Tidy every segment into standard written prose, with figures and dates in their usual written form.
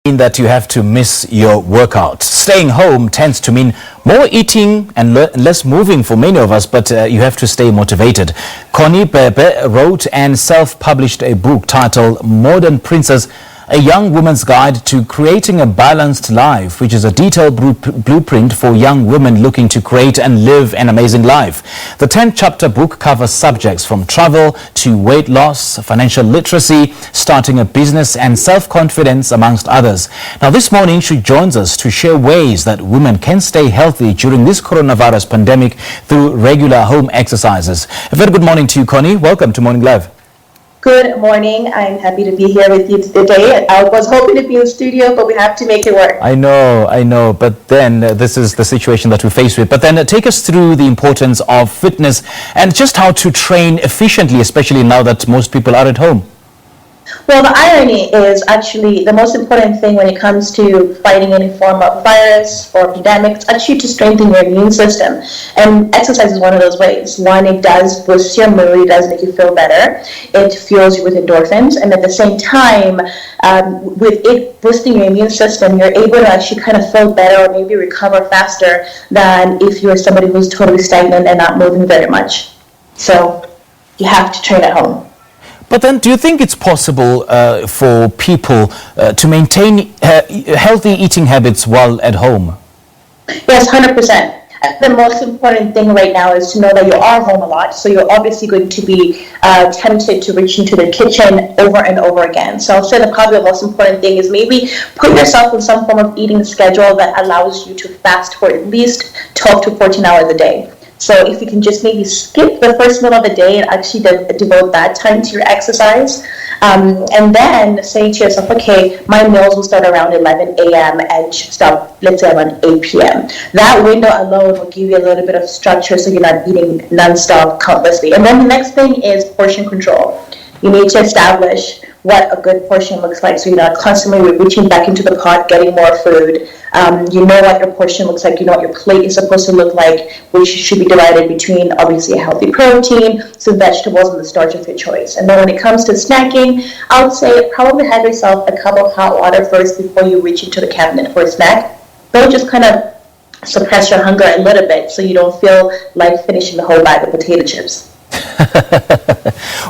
That you have to miss your workout. Staying home tends to mean more eating and less moving for many of us, but you have to stay motivated. Connie Bhebhe wrote and self-published a book titled Modern Princess, a young woman's guide to creating a balanced life, which is a detailed blueprint for young women looking to create and live an amazing life. The 10-chapter book covers subjects from travel to weight loss, financial literacy, starting a business and self-confidence, amongst others. Now, this morning she joins us to share ways that women can stay healthy during this coronavirus pandemic through regular home exercises. A very good morning to you, Connie. Welcome to Morning Live. Good morning. I'm happy to be here with you today. I was hoping to be in the studio, but we have to make it work. I know. But then this is the situation that we face with. But then take us through the importance of fitness and just how to train efficiently, especially now that most people are at home. Well, the irony is actually the most important thing when it comes to fighting any form of virus or pandemic. It's actually to strengthen your immune system. And exercise is one of those ways. One, it does boost your mood. It does make you feel better. It fuels you with endorphins. And at the same time, with it boosting your immune system, you're able to actually kind of feel better or maybe recover faster than if you're somebody who's totally stagnant and not moving very much. So you have to train at home. But then, do you think it's possible for people to maintain healthy eating habits while at home? Yes, 100%. The most important thing right now is to know that you are home a lot, so you're obviously going to be tempted to reach into the kitchen over and over again. So I'll say the probably the most important thing is maybe put yourself in some form of eating schedule that allows you to fast for at least 12 to 14 hours a day. So if you can just maybe skip the first meal of the day and actually devote that time to your exercise, and then say to yourself, okay, my meals will start around 11 a.m. and stop, let's say, around 8 p.m. That window alone will give you a little bit of structure so you're not eating nonstop, countlessly. And then the next thing is portion control. You need to establish what a good portion looks like so you're not constantly reaching back into the pot, getting more food. You know what your portion looks like, you know what your plate is supposed to look like, which should be divided between obviously a healthy protein, some vegetables, and the starch of your choice. And then when it comes to snacking, I would say probably have yourself a cup of hot water first before you reach into the cabinet for a snack. That'll just kind of suppress your hunger a little bit so you don't feel like finishing the whole bag of potato chips.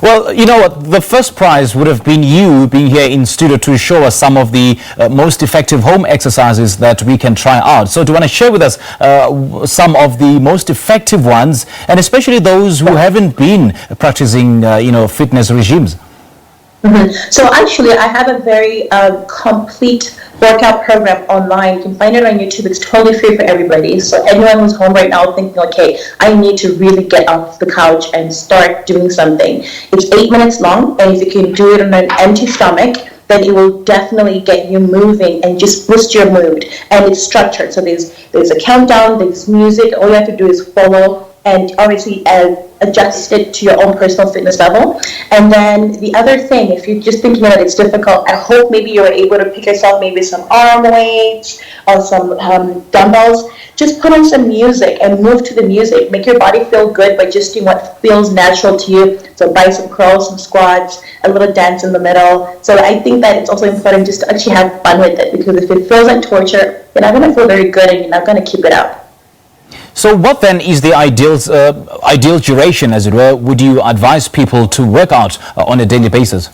Well, you know what, the first prize would have been you being here in studio to show us some of the most effective home exercises that we can try out. So do you want to share with us some of the most effective ones, and especially those who haven't been practicing fitness regimes? Mm-hmm. So actually, I have a very complete workout program online. You can find it on YouTube. It's totally free for everybody. So anyone who's home right now thinking, okay, I need to really get off the couch and start doing something. It's 8 minutes long, and if you can do it on an empty stomach, then it will definitely get you moving and just boost your mood. And it's structured. So there's a countdown, there's music. All you have to do is follow and obviously adjust it to your own personal fitness level. And then the other thing, if you're just thinking that it's difficult, I hope maybe you're able to pick yourself maybe some arm weights or some dumbbells. Just put on some music and move to the music. Make your body feel good by just doing what feels natural to you. So bicep curls, some squats, a little dance in the middle. So I think that it's also important just to actually have fun with it, because if it feels like torture, you're not going to feel very good and you're not going to keep it up. So what then is the ideal duration, as it were, would you advise people to work out on a daily basis?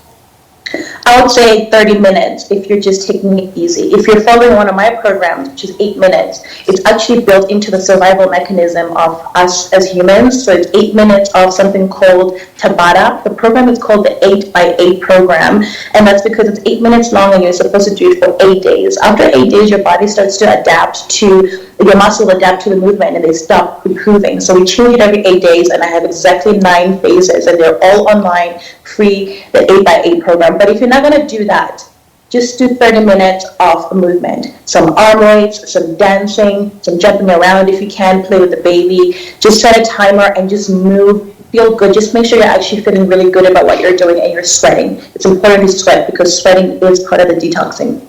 I would say 30 minutes if you're just taking it easy. If you're following one of my programs, which is 8 minutes, it's actually built into the survival mechanism of us as humans. So it's 8 minutes of something called Tabata. The program is called the 8x8 program, and that's because it's 8 minutes long and you're supposed to do it for 8 days. After 8 days, your body starts to adapt to, your muscles adapt to the movement and they stop improving. So we change it every 8 days, and I have exactly 9 phases, and they're all online, free, the 8x8 program. But if you're not going to do that, just do 30 minutes of movement. Some arm weights, some dancing, some jumping around if you can, play with the baby. Just set a timer and just move, feel good. Just make sure you're actually feeling really good about what you're doing and you're sweating. It's important to sweat because sweating is part of the detoxing.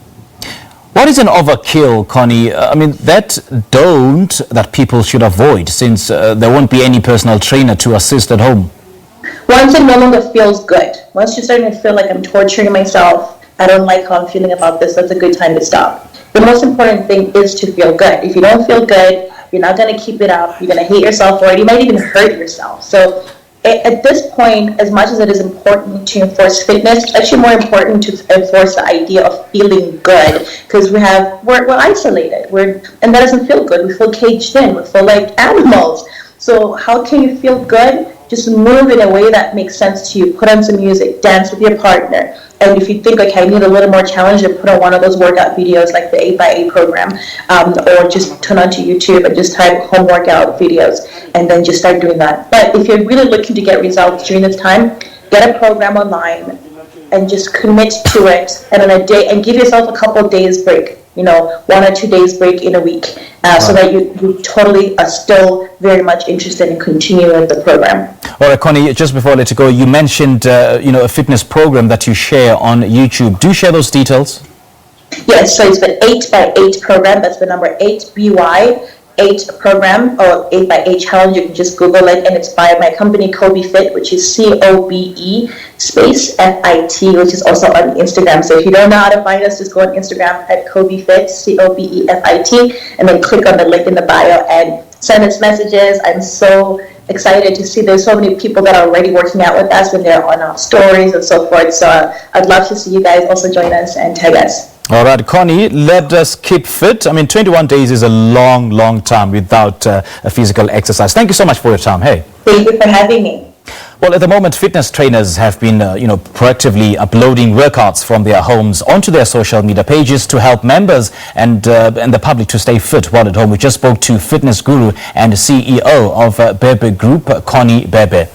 What is an overkill, Connie? That people should avoid, since there won't be any personal trainer to assist at home. Once it no longer feels good, once you're starting to feel like I'm torturing myself, I don't like how I'm feeling about this, that's a good time to stop. The most important thing is to feel good. If you don't feel good, you're not going to keep it up. You're going to hate yourself for it. You might even hurt yourself. So at this point, as much as it is important to enforce fitness, it's actually more important to enforce the idea of feeling good, because we're isolated. And that doesn't feel good. We feel caged in. We feel like animals. So how can you feel good? Just move in a way that makes sense to you. Put on some music, dance with your partner. And if you think, okay, I need a little more challenge, then put on one of those workout videos like the 8x8 program, or just turn onto YouTube and just type home workout videos, and then just start doing that. But if you're really looking to get results during this time, get a program online and just commit to it, and on a day, and give yourself a couple of days break. 1 or 2 days break in a week, so that you totally are still very much interested in continuing with the program. All right, Connie, just before I let you go, you mentioned, a fitness program that you share on YouTube. Do share those details? Yes, so it's the 8x8 program. That's the number 8BY8 program, or 8x8 challenge. You can just Google it, and it's by my company Kobe Fit, which is COBE space FIT, which is also on Instagram. So if you don't know how to find us, just go on Instagram at Kobe Fit, COBEFIT, and then click on the link in the bio and send us messages. I'm so excited to see there's so many people that are already working out with us, and they're on our stories and so forth. So I'd love to see you guys also join us and tag us. All right, Connie, let us keep fit. 21 days is a long, long time without a physical exercise. Thank you so much for your time. Hey. Thank you for having me. Well, at the moment, fitness trainers have been, proactively uploading workouts from their homes onto their social media pages to help members and the public to stay fit while at home. We just spoke to fitness guru and CEO of Bhebhe Group, Connie Bhebhe.